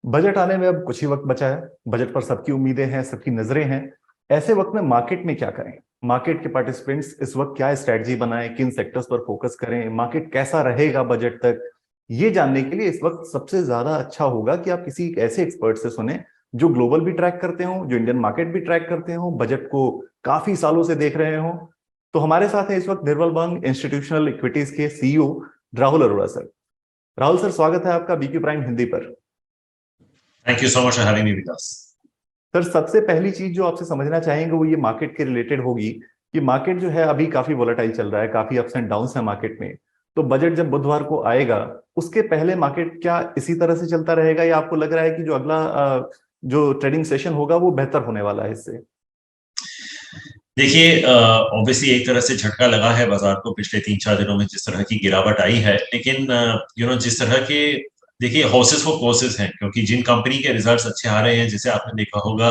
Budget आने में अब कुछ ही वक्त बचा है। बजट पर सबकी उम्मीदें हैं, सबकी नजरें हैं। ऐसे वक्त में मार्केट में क्या करें? मार्केट के पार्टिसिपेंट्स इस वक्त क्या स्ट्रेटजी बनाएं, किन सेक्टर्स पर फोकस करें, मार्केट कैसा रहेगा बजट तक, ये जानने के लिए इस वक्त सबसे ज्यादा अच्छा होगा कि आप किसी एक ऐसे एक्सपर्ट से सुने जो ग्लोबल भी ट्रैक करते हो, जो इंडियन मार्केट भी ट्रैक करते हो, बजट को काफी सालों से देख रहे हो। तो हमारे साथ है इस वक्त निर्मल बंग इंस्टीट्यूशनल इक्विटीज के CEO Rahul Arora sir. Rahul sir, स्वागत है आपका बीक्यू प्राइम हिंदी पर। Thank you so much for having me Vikas. Sir, सबसे पहली चीज जो आपसे समझना चाहेंगे वो ये मार्केट के रिलेटेड होगी कि मार्केट जो है अभी काफी वोलेटाइल चल रहा है, काफी अप्स एंड डाउन्स है मार्केट में। तो बजट जब बुधवार को आएगा उसके पहले मार्केट क्या इसी तरह से चलता रहेगा, या आपको लग रहा है कि जो अगला जो ट्रेडिंग सेशन होगा वो बेहतर होने वाला है इससे? देखिए, ऑब्वियसली एक तरह से झटका लगा है बाजार को पिछले 3-4 दिनों में जिस तरह की गिरावट आई है, लेकिन जिस तरह के, देखिए हॉर्सेस फॉर कोर्सेस हैं, क्योंकि जिन कंपनी के रिजल्ट्स अच्छे आ रहे हैं, जैसे आपने देखा होगा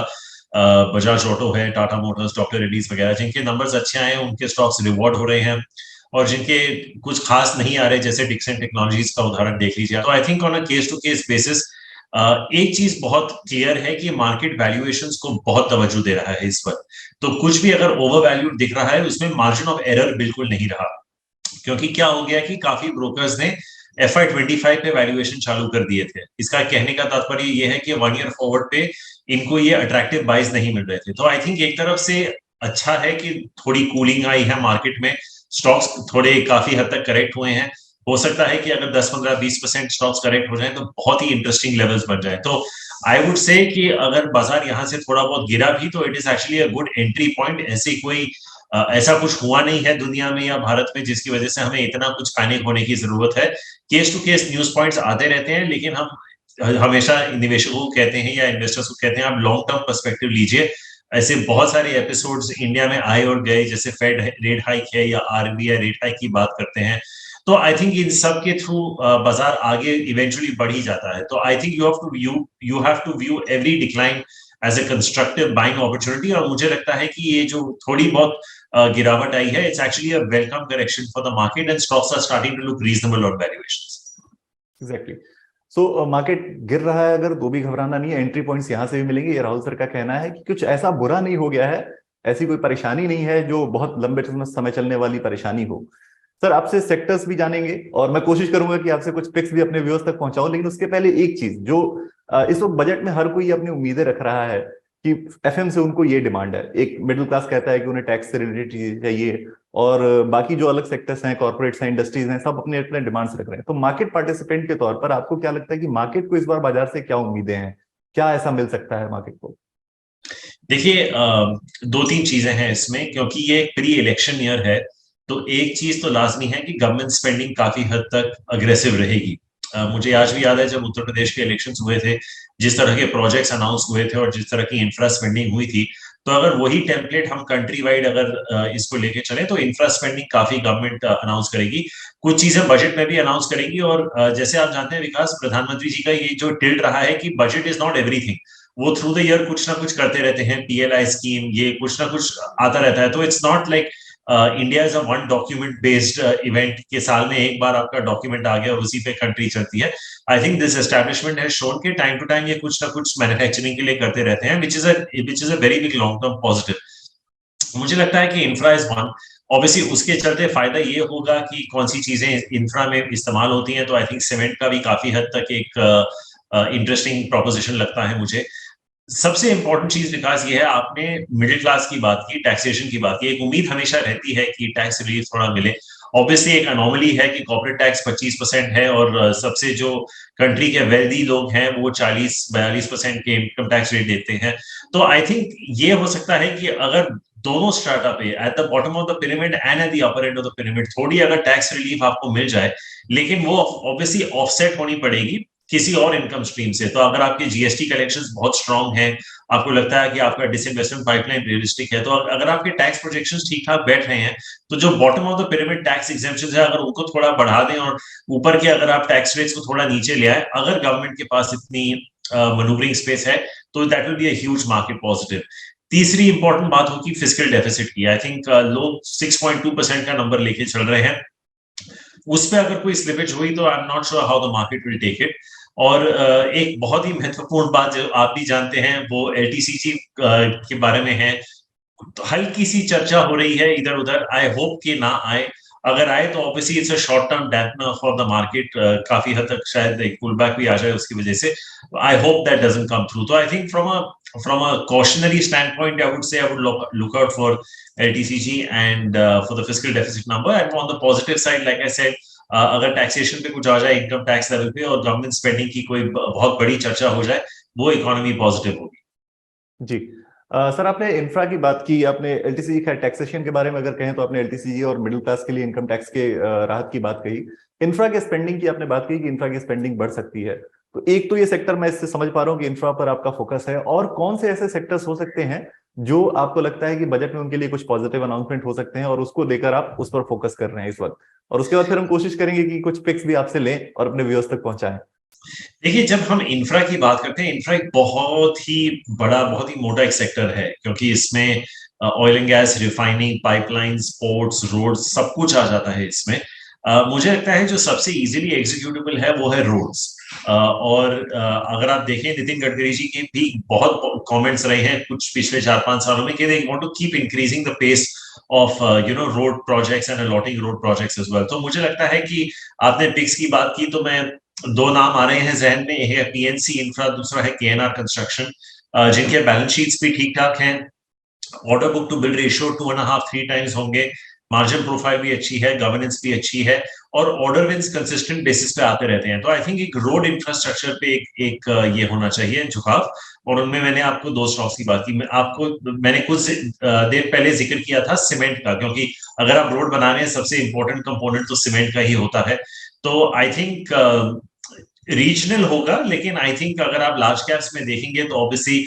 बजाज ऑटो है, टाटा मोटर्स, डॉक्टर रेड्डीज वगैरह, जिनके नंबर्स अच्छे आए हैं उनके स्टॉक्स रिवॉर्ड हो रहे हैं। और जिनके कुछ खास नहीं आ रहे, जैसे डिक्सन टेक्नोलॉजीज का उदाहरण देख लीजिए, तो I think on a case to case basis एक चीज बहुत क्लियर है कि मार्केट वैल्यूएशंस को बहुत तवज्जो दे रहा है इस वक्त। तो कुछ भी अगर ओवर वैल्यूड दिख रहा है उसमें मार्जिन ऑफ एरर बिल्कुल नहीं रहा, क्योंकि क्या हो गया कि काफी ब्रोकर्स ने FY 25 पे वैल्यूएशन चालू कर दिए थे। इसका कहने का तात्पर्य ये है कि 1 ईयर फॉरवर्ड पे इनको ये अट्रैक्टिव बाइज नहीं मिल रहे थे। तो आई थिंक एक तरफ से अच्छा है कि थोड़ी कूलिंग आई है मार्केट में, स्टॉक्स थोड़े काफी हद तक करेक्ट हुए हैं। हो सकता है कि अगर 10-15-20% स्टॉक्स करेक्ट हो जाए तो बहुत ही इंटरेस्टिंग लेवल्स बन जाए। तो आई वुड से कि अगर बाजार यहां से थोड़ा बहुत गिरा भी तो it is actually a good entry point. ऐसा कुछ हुआ नहीं है दुनिया में या भारत में जिसकी वजह से हमें इतना कुछ पैनिक होने की जरूरत है। Case to case news points आते रहते हैं, लेकिन हम हमेशा निवेशकों को कहते हैं या इन्वेस्टर्स को कहते हैं आप लॉन्ग टर्म पर्सपेक्टिव लीजिए। ऐसे बहुत सारे एपिसोड्स इंडिया में आए और गए, जैसे फेड रेट हाइक है या RBI रेट हाइक की बात करते हैं। तो आई थिंक इन सब के थ्रू बाजार आगे इवेंचुअली बढ़ ही जाता है। तो I think you have to view every decline as a constructive buying opportunity. और मुझे लगता है कि ये जो थोड़ी बहुत गिरावट आई है, it's actually a welcome correction for the market and stocks are starting to look reasonable on valuations. Exactly. So market गिर रहा है अगर, तो भी घबराना नहीं है, एंट्री पॉइंट्स यहाँ से भी मिलेंगे। ये राहुल सर का कहना है कि कुछ ऐसा बुरा नहीं हो गया है, ऐसी कोई परेशानी नहीं है जो बहुत लंबे समय चलने वाली परेशानी हो। सर, आपसे सेक्टर्स भी जानेंगे और मैं कोशिश करूंगा कि आपसे कुछ पिक्स भी अपने व्यूअर्स तक पहुंचाऊं, लेकिन उसके पहले एक चीज जो इस वक्त बजट में हर कोई अपनी उम्मीदें रख रहा है कि FM से उनको ये डिमांड है। एक मिडिल क्लास कहता है कि उन्हें टैक्स से रिलेटेड चीजें चाहिए, और बाकी जो अलग सेक्टर्स हैं, कॉर्पोरेट्स हैं, इंडस्ट्रीज हैं, सब अपने अपने डिमांड्स रख रहे हैं। तो मार्केट पार्टिसिपेंट के तौर पर आपको क्या लगता है कि मार्केट को इस बार बाजार से क्या उम्मीदें हैं, क्या ऐसा मिल सकता है मार्केट को? देखिए, दो तीन चीजें हैं इसमें, क्योंकि ये एक प्री इलेक्शन ईयर है। तो एक चीज तो लाजमी है कि गवर्नमेंट स्पेंडिंग काफी हद तक अग्रेसिव रहेगी। मुझे आज भी याद है जब उत्तर प्रदेश के इलेक्शंस हुए थे, जिस तरह के प्रोजेक्ट्स अनाउंस हुए थे और जिस तरह की इंफ्रा स्पेंडिंग हुई थी। तो अगर वही टेम्पलेट हम कंट्री वाइड अगर इसको लेके चले तो इंफ्रा स्पेंडिंग काफी गवर्नमेंट अनाउंस करेगी। कुछ चीजें बजट में भी अनाउंस करेंगी। और जैसे आप जानते हैं विकास, प्रधानमंत्री जी का ये जो टिल्ट रहा है कि बजट इज नॉट एवरीथिंग। वो थ्रू द ईयर कुछ ना कुछ करते रहते हैं, PLI स्कीम, ये कुछ ना कुछ आता रहता है। तो it's not like India is a one document based event के साल में एक बार आपका डॉक्यूमेंट आ गया और उसी पे कंट्री चलती है। I think this establishment has shown के टाइम टू टाइम ये कुछ ना कुछ मैन्युफैक्चरिंग के लिए करते रहते हैं, which is a very big long term positive. मुझे लगता है कि इंफ्रा इज वन। ऑब्वियसली उसके चलते फायदा ये होगा कि कौन सी चीजें इंफ्रा में इस्तेमाल होती हैं। तो आई थिंक सीमेंट का भी काफी हद तक एक इंटरेस्टिंग प्रोपोजिशन लगता है मुझे। सबसे इंपॉर्टेंट चीज विकास ये है, आपने मिडिल क्लास की बात की, टैक्सेशन की बात की। एक उम्मीद हमेशा रहती है कि टैक्स रिलीफ थोड़ा मिले। ऑब्वियसली एक अनोमली है कि कॉर्पोरेट टैक्स 25% है और सबसे जो कंट्री के वेल्दी लोग हैं वो 40-42% के इनकम टैक्स रेट देते हैं। तो आई थिंक ये हो सकता है कि अगर दोनों स्टार्टअप पे at the bottom of the pyramid and at the upper end of the pyramid थोड़ी अगर टैक्स रिलीफ आपको मिल जाए, लेकिन वो ऑब्वियसली ऑफसेट होनी पड़ेगी किसी और इनकम स्ट्रीम से। तो अगर आपके GST कलेक्शंस बहुत स्ट्रांग हैं, आपको लगता है कि आपका डिसइन्वेस्टमेंट पाइपलाइन रियलिस्टिक है, तो अगर आपके टैक्स प्रोजेक्शंस ठीक ठाक बैठ रहे हैं, तो जो bottom of the pyramid tax exemptions है अगर उनको थोड़ा बढ़ा दें और ऊपर के अगर आप टैक्स रेट्स को थोड़ा नीचे ले आए, अगर गवर्नमेंट के पास इतनी मनूवरिंग स्पेस है, तो that will be a huge market positive. तीसरी इंपॉर्टेंट बात होगी फिस्कल डेफिसिट की। आई थिंक लोग 6.2% का नंबर लेके चल रहे हैं। उस पे अगर कोई स्लिपेज हुई तो I am not sure how the market will take it. और एक बहुत ही महत्वपूर्ण बात जो आप भी जानते हैं वो एलटीसीजी के बारे में है। तो हल्की सी चर्चा हो रही है इधर उधर, आई होप कि ना आए। अगर आए तो obviously it's a short term dampener for the market, काफी हद तक शायद एक पुल बैक भी आ जाए उसकी वजह से। I hope that doesn't come through. तो I think from a cautionary stand point I would say I would look out for LTCG and for the fiscal deficit number. And on the positive side like I said, अगर taxation पे कुछ आ जाए income tax level पे और government spending की कोई बहुत बड़ी चर्चा हो जाए, वो इकोनॉमी पॉजिटिव होगी। जी। सर, आपने इंफ्रा की बात की, आपने एलटीसीजी का टैक्सेशन के बारे में अगर कहें तो आपने एलटीसीजी और मिडिल क्लास के लिए इनकम टैक्स के राहत की बात कही। इंफ्रा के स्पेंडिंग की आपने बात की कि इंफ्रा की स्पेंडिंग बढ़ सकती है। तो एक तो ये सेक्टर मैं इससे समझ पा रहा हूँ कि इंफ्रा पर आपका फोकस है, और कौन से ऐसे सेक्टर्स हो सकते हैं जो आपको लगता है कि बजट में उनके लिए कुछ पॉजिटिव अनाउंसमेंट हो सकते हैं और उसको लेकर आप उस पर फोकस कर रहे हैं इस वक्त, और उसके बाद फिर हम कोशिश करेंगे कि कुछ पिक्स भी आपसे लें और अपने व्यूअर्स तक पहुंचाएं। देखिए, जब हम इंफ्रा की बात करते हैं, इंफ्रा एक बहुत ही बड़ा, बहुत ही मोटा एक सेक्टर है, क्योंकि इसमें oil and gas, refining, pipelines, ports, roads, सब कुछ आ जाता है इसमें। मुझे लगता है जो सबसे इजीली एग्जीक्यूटेबल है वो है रोड्स। और अगर आप देखें, नितिन गडकरी जी के भी बहुत कमेंट्स रहे हैं कुछ पिछले 4-5 सालों में कि they want to keep increasing the pace of road projects and allotting road projects as well. तो मुझे लगता है कि आपने पिक्स की बात की तो मैं, दो नाम आ रहे हैं जहन में, एक है पीएनसी इंफ्रा, दूसरा है केएनआर कंस्ट्रक्शन, जिनके बैलेंस शीट्स भी ठीक ठाक हैं। Order book to bill ratio 2.5-3 times होंगे। मार्जिन प्रोफाइल भी अच्छी है, गवर्नेंस भी अच्छी है, और ऑर्डर विंस कंसिस्टेंट बेसिस पे आते रहते हैं। तो आई थिंक एक रोड इंफ्रास्ट्रक्चर पे एक ये होना चाहिए झुकाव। और उनमें मैंने आपको दो स्टॉक्स की बात की, मैंने कुछ देर पहले जिक्र किया था सीमेंट का, क्योंकि अगर आप रोड बना रहे हैं सबसे इंपॉर्टेंट कंपोनेंट तो सीमेंट का ही होता है। तो आई थिंक रीजनल होगा, लेकिन आई थिंक अगर आप लार्ज कैप्स में देखेंगे तो ऑब्वियसली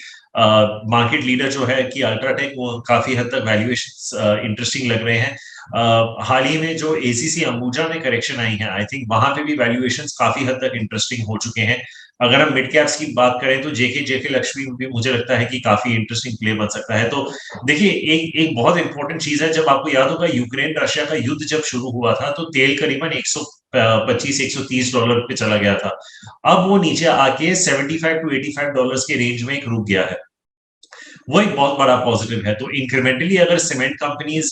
मार्केट लीडर जो है कि अल्ट्राटेक, वो काफी हद तक वैल्यूएशन इंटरेस्टिंग लग रहे हैं। हाल ही में जो एसीसी अंबुजा में करेक्शन आई है, आई थिंक वहां पे भी वैल्यूएशंस काफी हद तक इंटरेस्टिंग हो चुके हैं। अगर हम मिड कैप्स की बात करें तो जेके लक्ष्मी भी मुझे लगता है कि काफी इंटरेस्टिंग प्ले बन सकता है। तो देखिए, एक एक बहुत इंपॉर्टेंट चीज है, जब आपको याद होगा यूक्रेन रशिया का युद्ध जब शुरू हुआ था तो तेल करीबन 125-130 डॉलर पे चला गया था। अब वो नीचे आके 75 टू 85 डॉलर्स के रेंज में एक रुक गया है। वो एक बहुत बड़ा पॉजिटिव है। तो इंक्रीमेंटली अगर सीमेंट कंपनीज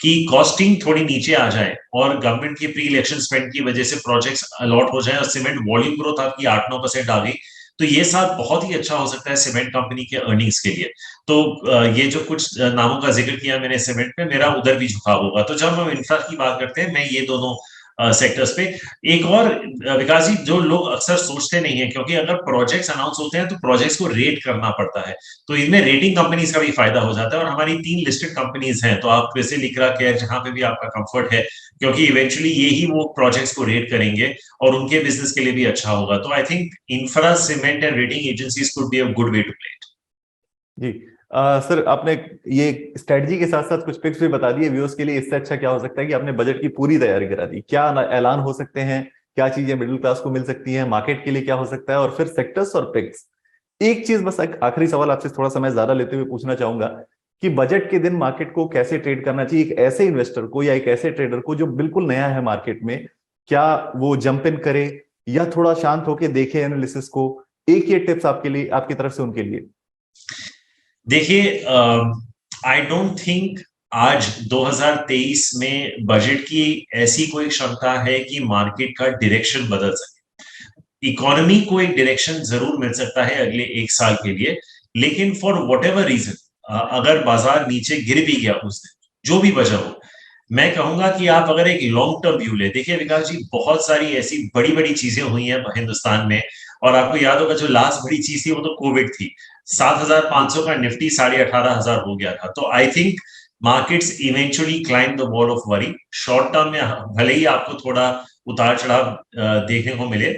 की कॉस्टिंग थोड़ी नीचे आ जाए और गवर्नमेंट की प्री इलेक्शन स्पेंड की वजह से प्रोजेक्ट्स अलॉट हो जाए और सीमेंट वॉल्यूम ग्रोथ आपकी 8-9% आ गई, तो ये साल बहुत ही अच्छा हो सकता है सीमेंट कंपनी के अर्निंग्स के लिए। तो ये जो कुछ नामों का जिक्र किया मैंने सीमेंट पे, मेरा उधर भी झुकाव होगा। तो जब हम इंफ्रा की बात करते हैं, मैं ये दोनों सेक्टर्स पे। एक और विकास जी, जो लोग अक्सर सोचते नहीं है, क्योंकि अगर प्रोजेक्ट्स अनाउंस होते हैं तो प्रोजेक्ट्स को रेट करना पड़ता है, तो इनमें रेटिंग कंपनीज का भी फायदा हो जाता है। और हमारी 3 लिस्टेड कंपनीज हैं, तो आप वैसे लिक्रा केयर, जहां पे भी आपका कंफर्ट है, क्योंकि इवेंचुअली ये ही वो प्रोजेक्ट्स को रेट करेंगे और उनके बिजनेस के लिए भी अच्छा होगा। तो I think infra, cement and rating agencies could be a good way to play it. जी। सर, आपने ये स्ट्रेटजी के साथ साथ कुछ पिक्स भी बता दिए व्यूअर्स के लिए। इससे अच्छा क्या हो सकता है कि आपने बजट की पूरी तैयारी करा दी। क्या ऐलान हो सकते हैं, क्या चीजें मिडिल क्लास को मिल सकती हैं, मार्केट के लिए क्या हो सकता है, और फिर सेक्टर्स और पिक्स। एक चीज बस, एक आखिरी सवाल आपसे थोड़ा समय ज्यादा लेते हुए पूछना चाहूंगा कि बजट के दिन मार्केट को कैसे ट्रेड करना चाहिए एक ऐसे इन्वेस्टर को या एक ऐसे ट्रेडर को जो बिल्कुल नया है मार्केट में। क्या वो जंप इन करे या थोड़ा शांत होकर देखे एनालिसिस को? एक ये टिप्स आपके लिए, आपकी तरफ से उनके लिए। देखिए, आई डोंट थिंक आज 2023 में बजट की ऐसी कोई क्षमता है कि मार्केट का डायरेक्शन बदल सके। इकोनॉमी को एक डायरेक्शन जरूर मिल सकता है अगले 1 साल के लिए, लेकिन फॉर वट एवर रीजन अगर बाजार नीचे गिर भी गया उस दिन, जो भी वजह हो, मैं कहूंगा कि आप अगर एक लॉन्ग टर्म व्यू ले। देखिए विकास जी, बहुत सारी ऐसी बड़ी बड़ी चीजें हुई हैं हिंदुस्तान में, और आपको याद होगा जो लास्ट बड़ी चीज थी वो तो कोविड थी। 7,500 का निफ्टी 18,500 हो गया था। तो I think markets eventually climb the wall of worry. Short term में भले ही आपको थोड़ा उतार चढ़ाव देखने को मिले,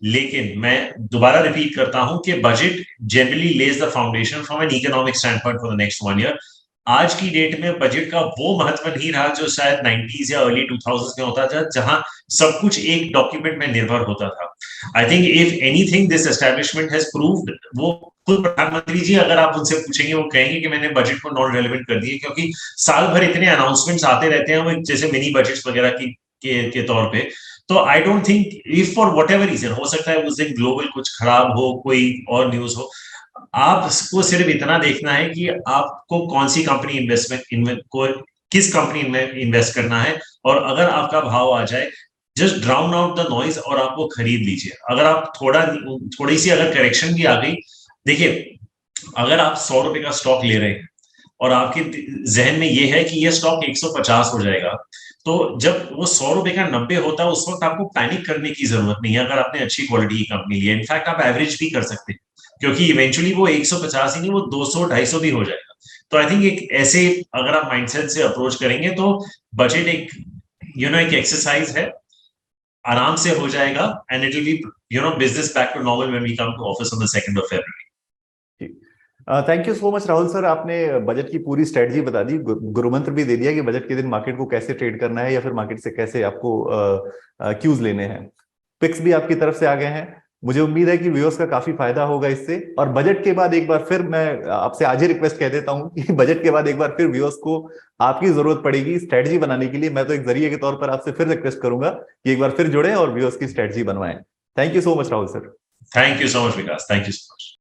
लेकिन मैं दोबारा रिपीट करता हूं कि budget generally Lay's the foundation from an economic stand point for the next 1 year. आज की डेट में बजट का वो महत्व नहीं रहा जो शायद 90s या अर्ली 2000s में होता था, जहां सब कुछ एक डॉक्यूमेंट में निर्भर होता था। I think if anything this establishment has proved, वो खुद प्रधानमंत्री जी अगर आप उनसे पूछेंगे वो कहेंगे कि मैंने बजट को नॉन रेलेवेंट कर दिया, क्योंकि साल भर इतने अनाउंसमेंट्स आते रहते हैं, वो जैसे मिनी बजट्स वगैरह की के तौर पे। तो I don't think, if for whatever reason, हो सकता है उस दिन ग्लोबल कुछ खराब हो, कोई और न्यूज हो, आपको सिर्फ इतना देखना है कि आपको कौन सी कंपनी किस कंपनी में इन्वेस्ट करना है, और अगर आपका भाव आ जाए, just drown out the noise और आप वो खरीद लीजिए। अगर आप थोड़ी सी अगर करेक्शन भी आ गई, देखिए अगर आप 100 रुपए का स्टॉक ले रहे हैं और आपके जहन में ये है कि ये स्टॉक 150 हो जाएगा, तो जब वो 100 रुपए का 90 होता है, उस वक्त आपको पैनिक करने की जरूरत नहीं है। अगर आपने अच्छी क्वालिटी की कंपनी ली है, इनफैक्ट आप एवरेज भी कर सकते हैं, क्योंकि इवेंचुअली वो 150 ही नहीं, वो 200 250 भी हो जाएगा। तो आई थिंक एक ऐसे अगर आप माइंडसेट से अप्रोच करेंगे तो बजट एक एक एक्सरसाइज है, आराम से हो जाएगा, and it will be business back to normal when we come to office on the 2nd of February। Thank you so much Rahul sir, आपने बजट की पूरी स्ट्रेटजी बता दी, गुरु मंत्र भी दे दिया कि बजट के दिन मार्केट को कैसे ट्रेड करना है या फिर मार्केट से कैसे आपको क्यूज लेने हैं। पिक्स भी आपकी तरफ से आ गए हैं। मुझे उम्मीद है कि व्यूअर्स का काफी फायदा होगा इससे। और बजट के बाद एक बार फिर मैं आपसे आज ही रिक्वेस्ट कह देता हूं कि बजट के बाद एक बार फिर व्यूअर्स को आपकी जरूरत पड़ेगी स्ट्रेटजी बनाने के लिए। मैं तो एक जरिए के तौर पर आपसे फिर रिक्वेस्ट करूंगा कि एक बार फिर जुड़े और व्यूअर्स की स्ट्रेटजी बनवाएं। Thank you so much Rahul sir. Thank you so much Vikas, thank you so much.